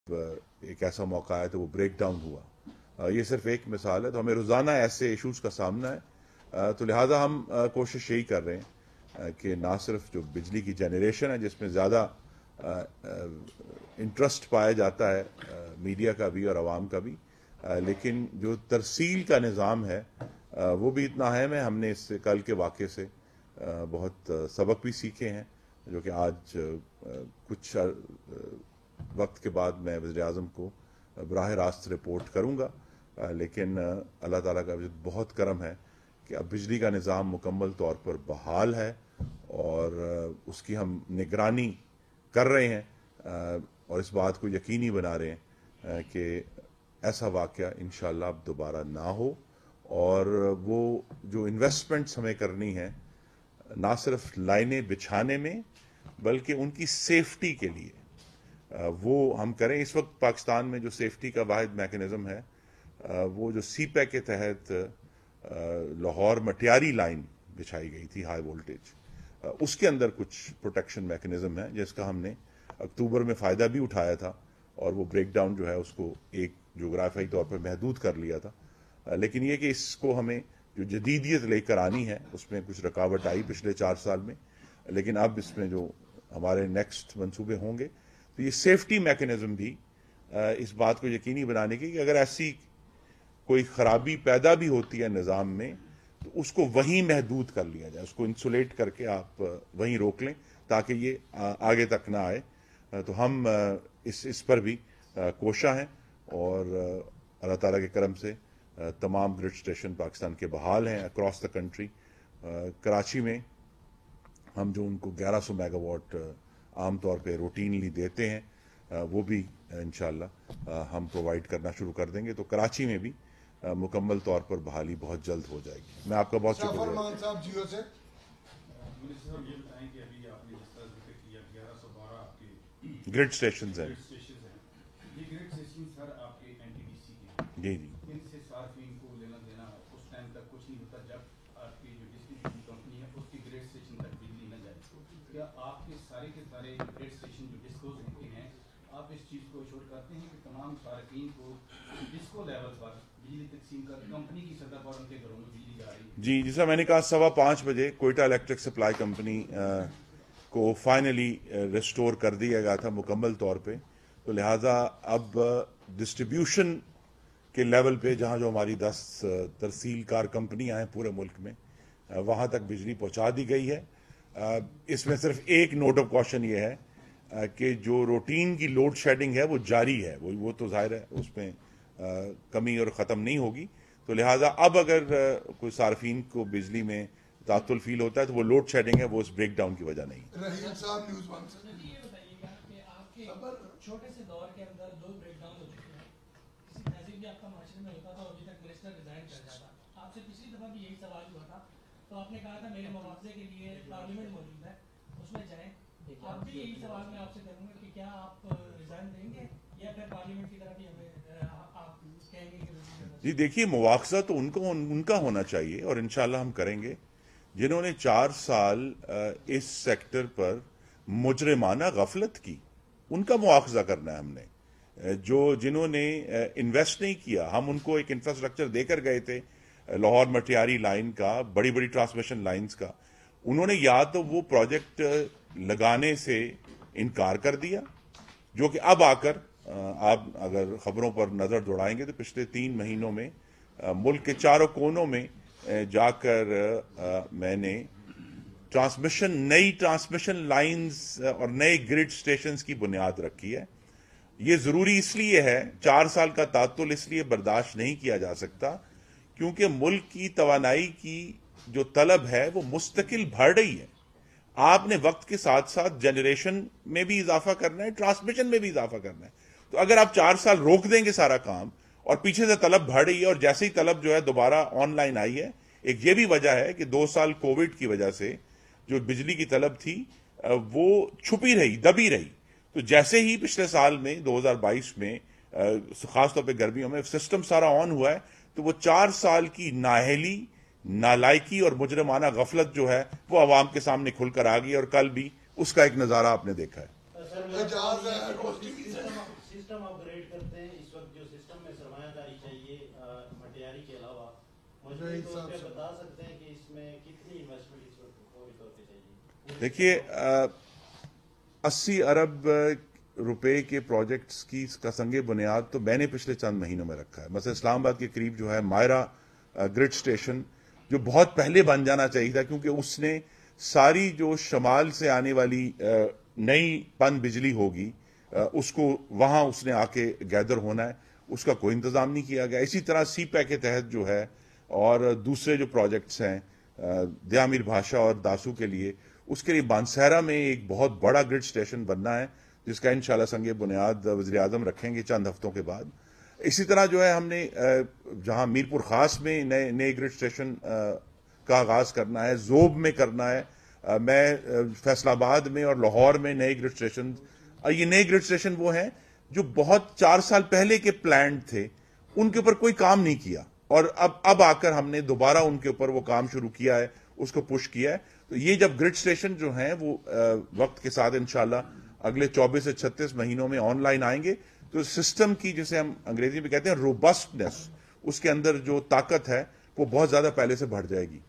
ایک ایسا موقع آیا تو وہ بریک ڈاؤن ہوا. یہ صرف ایک مثال ہے. تو ہمیں روزانہ ایسے ایشوز کا سامنا ہے, تو لہٰذا ہم کوشش یہی کر رہے ہیں کہ نہ صرف جو بجلی کی جنریشن ہے جس میں زیادہ انٹرسٹ پایا جاتا ہے میڈیا کا بھی اور عوام کا بھی, لیکن جو ترسیل کا نظام ہے وہ بھی اتنا اہم ہے. ہم نے اس سے کل کے واقعے سے بہت سبق بھی سیکھے ہیں, جو کہ آج کچھ وقت کے بعد میں وزیر اعظم کو براہ راست رپورٹ کروں گا. لیکن اللہ تعالیٰ کا بہت کرم ہے کہ اب بجلی کا نظام مکمل طور پر بحال ہے اور اس کی ہم نگرانی کر رہے ہیں اور اس بات کو یقینی بنا رہے ہیں کہ ایسا واقعہ انشاءاللہ اب دوبارہ نہ ہو. اور وہ جو انویسٹمنٹس ہمیں کرنی ہے نہ صرف لائنیں بچھانے میں بلکہ ان کی سیفٹی کے لیے وہ ہم کریں. اس وقت پاکستان میں جو سیفٹی کا واحد میکنزم ہے وہ جو سی پیک کے تحت لاہور مٹیاری لائن بچھائی گئی تھی ہائی وولٹیج, اس کے اندر کچھ پروٹیکشن میکنزم ہے جس کا ہم نے اکتوبر میں فائدہ بھی اٹھایا تھا اور وہ بریک ڈاؤن جو ہے اس کو ایک جغرافیائی طور پر محدود کر لیا تھا. لیکن یہ کہ اس کو ہمیں جو جدیدیت لے کر آنی ہے اس میں کچھ رکاوٹ آئی پچھلے 4 سال میں, لیکن اب اس میں جو ہمارے نیکسٹ منصوبے ہوں گے تو یہ سیفٹی میکنزم بھی اس بات کو یقینی بنانے کی کہ اگر ایسی کوئی خرابی پیدا بھی ہوتی ہے نظام میں تو اس کو وہیں محدود کر لیا جائے, اس کو انسولیٹ کر کے آپ وہیں روک لیں تاکہ یہ آگے تک نہ آئے. تو ہم اس پر بھی کوشاں ہیں اور اللہ تعالیٰ کے کرم سے تمام گرڈ اسٹیشن پاکستان کے بحال ہیں اکراس دا کنٹری. کراچی میں ہم جو ان کو 1100 میگا واٹ عام طور پہ روٹینلی دیتے ہیں وہ بھی انشاءاللہ ہم پرووائڈ کرنا شروع کر دیں گے. تو کراچی میں بھی مکمل طور پر بحالی بہت جلد ہو جائے گی. میں آپ کا بہت شکریہ. گرڈ اسٹیشنز ہیں جی جی آپ کے سارے گریڈ اسٹیشن جو ڈسکوز ہوتے ہیں آپ اس چیز کو ایشور کرتے ہیں کہ تمام صارفین کو ڈسکو لیول پر بجلی تقسیم کر کمپنی کی سطح پر ان کے گھروں میں بجلی جا رہی ہے؟ جی جیسا میں نے کہا 5:15 بجے کوئٹہ الیکٹرک سپلائی کمپنی کو فائنلی ریسٹور کر دیا گیا تھا مکمل طور پہ. تو لہٰذا اب ڈسٹریبیوشن کے لیول پہ جہاں جو ہماری 10 ترسیل کار کمپنیاں ہیں پورے ملک میں وہاں تک بجلی پہنچا دی گئی ہے. اس میں صرف ایک نوٹ آف کوشن یہ ہے کہ جو روٹین کی لوڈ شیڈنگ ہے وہ جاری ہے, وہ تو ظاہر ہے اس میں کمی اور ختم نہیں ہوگی. تو لہٰذا اب اگر کوئی صارفین کو بجلی میں تعطل فیل ہوتا ہے تو وہ لوڈ شیڈنگ ہے, وہ اس بریک ڈاؤن کی وجہ نہیں. رحیم صاحب نیوز 1 سے یہ بتائیے گا کہ آپ کے چھوٹے سے دور کے اندر 2 بریک ڈاؤن ہو چکے ہیں, کسی تہذیب بھی آپ کا معاشرے میں ہوتا تھا اور ابھی تک منسٹر ریزائن کر جاتا. آپ سے پچھلی دفعہ بھی یہی سوال ہوا تھا تو آپ نے کہا تھا میرے مواخذے کے لیے پارلیمنٹ موجود ہے اس میں جائیں. اب بھی یہی سوال میں آپ سے کروں گا کہ کیا آپ ریزائن دیں گے یا پھر پارلیمنٹ کی طرف ہی ہمیں آپ کہیں گے کہ جی دیکھیے مواخذہ تو ان کا ہونا چاہیے اور انشاءاللہ ہم کریں گے. جنہوں نے 4 سال اس سیکٹر پر مجرمانہ غفلت کی ان کا مواخذہ کرنا ہے ہم نے. جنہوں نے انویسٹ نہیں کیا, ہم ان کو ایک انفراسٹرکچر دے کر گئے تھے لاہور مٹیاری لائن کا, بڑی بڑی ٹرانسمیشن لائنز کا, انہوں نے یا تو وہ پروجیکٹ لگانے سے انکار کر دیا, جو کہ اب آ کر آپ اگر خبروں پر نظر دوڑائیں گے تو پچھلے 3 مہینوں میں ملک کے چاروں کونوں میں جا کر میں نے نئی ٹرانسمیشن لائنز اور نئے گرڈ سٹیشنز کی بنیاد رکھی ہے. یہ ضروری اس لیے ہے, 4 سال کا تعطل اس لیے برداشت نہیں کیا جا سکتا کیونکہ ملک کی توانائی کی جو طلب ہے وہ مستقل بڑھ رہی ہے. آپ نے وقت کے ساتھ ساتھ جنریشن میں بھی اضافہ کرنا ہے, ٹرانسمیشن میں بھی اضافہ کرنا ہے. تو اگر آپ 4 سال روک دیں گے سارا کام اور پیچھے سے طلب بڑھ رہی ہے اور جیسے ہی طلب جو ہے دوبارہ آن لائن آئی ہے, ایک یہ بھی وجہ ہے کہ 2 سال کووڈ کی وجہ سے جو بجلی کی طلب تھی وہ چھپی رہی, دبی رہی. تو جیسے ہی پچھلے سال میں 2022 میں خاص طور پہ گرمیوں میں سسٹم سارا آن ہوا ہے تو وہ 4 سال کی نااہلی, نالائکی اور مجرمانہ غفلت جو ہے وہ عوام کے سامنے کھل کر آ گئی اور کل بھی اس کا ایک نظارہ آپ نے دیکھا ہے. اگر ایڈ کرتے ہیں اس وقت جو سسٹم میں سرمایہ کاری چاہیے مٹیاری کے علاوہ مجموعی طور پہ بتا سکتے ہیں کہ اس میں کتنی انویسٹمنٹ اس وقت فوری طور پہ چاہیے؟ دیکھیے 80 ارب روپے کے پروجیکٹس کی کا سنگ بنیاد تو میں نے پچھلے چند مہینوں میں رکھا ہے. مثلا اسلام آباد کے قریب جو ہے مائرا گرڈ اسٹیشن جو بہت پہلے بن جانا چاہیے تھا, کیونکہ اس نے ساری جو شمال سے آنے والی نئی پن بجلی ہوگی اس کو وہاں اس نے آ کے گیدر ہونا ہے, اس کا کوئی انتظام نہیں کیا گیا. اسی طرح سی پیک کے تحت جو ہے اور دوسرے جو پروجیکٹس ہیں دیامیر بھاشا اور داسو کے لیے, اس کے لیے بانسہرا میں ایک بہت بڑا گرڈ اسٹیشن بننا ہے جس کا انشاءاللہ سنگ بنیاد وزیر اعظم رکھیں گے چند ہفتوں کے بعد. اسی طرح جو ہے ہم نے جہاں میرپور خاص میں نئے گرڈ اسٹیشن کا آغاز کرنا ہے, زوب میں کرنا ہے, میں فیصل آباد میں اور لاہور میں نئے گرڈ اسٹیشن. یہ نئے گرڈ اسٹیشن وہ ہیں جو بہت 4 سال پہلے کے پلانڈ تھے, ان کے اوپر کوئی کام نہیں کیا, اور اب آ کر ہم نے دوبارہ ان کے اوپر وہ کام شروع کیا ہے, اس کو پش کیا ہے. تو یہ جب گرڈ اسٹیشن جو ہیں وہ وقت کے ساتھ انشاءاللہ اگلے 24 سے 36 مہینوں میں آن لائن آئیں گے, تو سسٹم کی جسے ہم انگریزی میں کہتے ہیں روبسٹنس, اس کے اندر جو طاقت ہے وہ بہت زیادہ پہلے سے بڑھ جائے گی.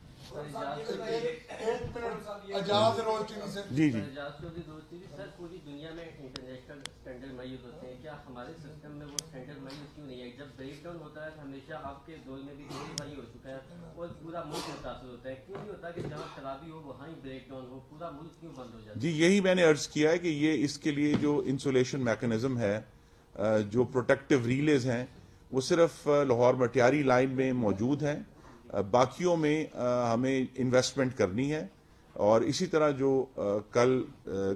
جی جی سر پوری دنیا میں انٹرنیشنل اسٹینڈرڈ میز ہوتے ہیں, کیا ہمارے سسٹم میں وہ اسٹینڈرڈ میز کیوں نہیں ہے؟ جب بریک ڈاؤن ہوتا ہے ہمیشہ آپ کے دور میں بھی بھائی ہو چکا ہے اور پورا ملک متاثر ہوتا ہے, کیوں نہیں ہوتا کہ جہاں خرابی ہو وہاں ہی بریک ڈاؤن ہو, پورا ملک کیوں بند ہو جاتا ہے؟ جی یہی میں نے عرض کیا ہے کہ یہ اس کے لیے جو انسولیشن میکانزم ہے, جو پروٹیکٹیو ریلیز ہیں, وہ صرف لاہور مٹیاری لائن میں موجود ہیں, باقیوں میں ہمیں انویسٹمنٹ کرنی ہے. اور اسی طرح جو کل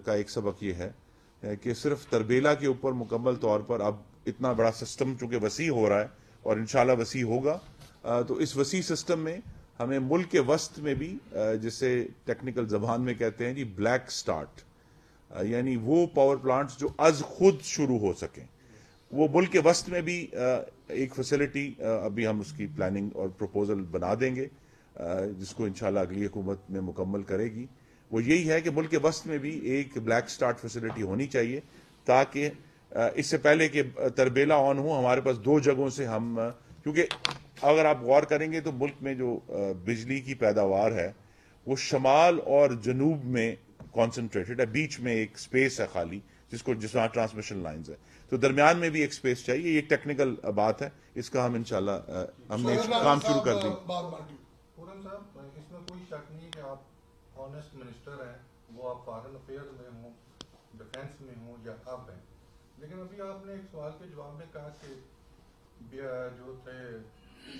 کا ایک سبق یہ ہے کہ صرف تربیلا کے اوپر مکمل طور پر اب اتنا بڑا سسٹم چونکہ وسیع ہو رہا ہے اور انشاءاللہ وسیع ہوگا, تو اس وسیع سسٹم میں ہمیں ملک کے وسط میں بھی جسے ٹیکنیکل زبان میں کہتے ہیں جی بلیک سٹارٹ, یعنی وہ پاور پلانٹس جو از خود شروع ہو سکیں, وہ ملک کے وسط میں بھی ایک فیسلٹی ابھی ہم اس کی پلاننگ اور پروپوزل بنا دیں گے جس کو انشاءاللہ اگلی حکومت میں مکمل کرے گی. وہ یہی ہے کہ ملک کے وسط میں بھی ایک بلیک سٹارٹ فیسلٹی ہونی چاہیے, تاکہ اس سے پہلے کہ تربیلا آن ہو ہمارے پاس 2 جگہوں سے ہم, کیونکہ اگر آپ غور کریں گے تو ملک میں جو بجلی کی پیداوار ہے وہ شمال اور جنوب میں کانسنٹریٹڈ ہے, بیچ میں ایک سپیس ہے خالی جس میں ٹرانسمیشن لائنز ہے, تو درمیان میں بھی ایک سپیس چاہیے. یہ ایک ٹیکنیکل بات ہے, اس کا ہم انشاءاللہ ہم نے کام شروع کر دی. پورن صاحب اس میں کوئی شک نہیں کہ آپ آنےسٹ منسٹر ہیں, وہ آپ فارن افیئر میں ہوں, ڈیفینس میں ہوں یا اب ہیں, لیکن ابھی آپ نے ایک سوال کے جواب میں کہا کہ جو تھے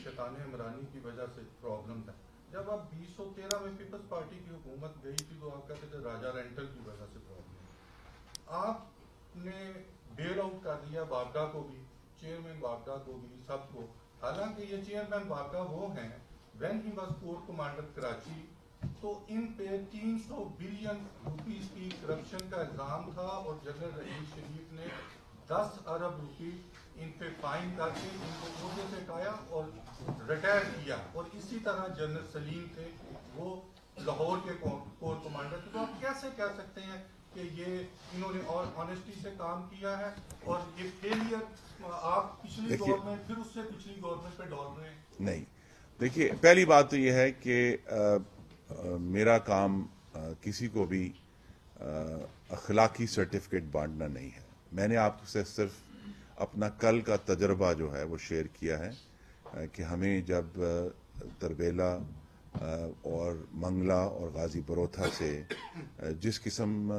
شیطان عمرانی کی وجہ سے پرابلم تھا. جب آپ 2013 میں پیپلز پارٹی کی حکومت گئی تھی تو آپ کہتے تھے راجہ رینٹل کی وجہ سے پرابلم. آپ نے بیل آؤٹ کر دیا باگا کو بھی, چیئرمین باگا کو بھی, سب کو, حالانکہ یہ چیئرمین باگا وہ ہیں when he was corps commander Karachi, تو ان پہ 300 بلین روپیز کی کرپشن کا الزام تھا, اور جنرل رحیم شریف نے 10 ارب روپی ان پہ فائن کر کے ان کو عہدے سے ہٹایا اور ریٹائر کیا. اور اسی طرح جنرل سلیم تھے, وہ لاہور کے کور کمانڈر تھے. تو آپ کیسے کہہ سکتے ہیں کہ یہ انہوں نے آنےسٹی سے کام کیا ہے, اور یہ فیلئر آپ پچھلی دور میں پھر اس سے پچھلی گورنمنٹ پہ ڈال رہے ہیں؟ نہیں, دیکھیے پہلی بات تو یہ ہے کہ میرا کام کسی کو بھی اخلاقی سرٹیفکیٹ بانٹنا نہیں ہے. میں نے آپ سے صرف اپنا کل کا تجربہ جو ہے وہ شیئر کیا ہے کہ ہمیں جب تربیلا اور منگلا اور غازی بروتھا سے جس قسم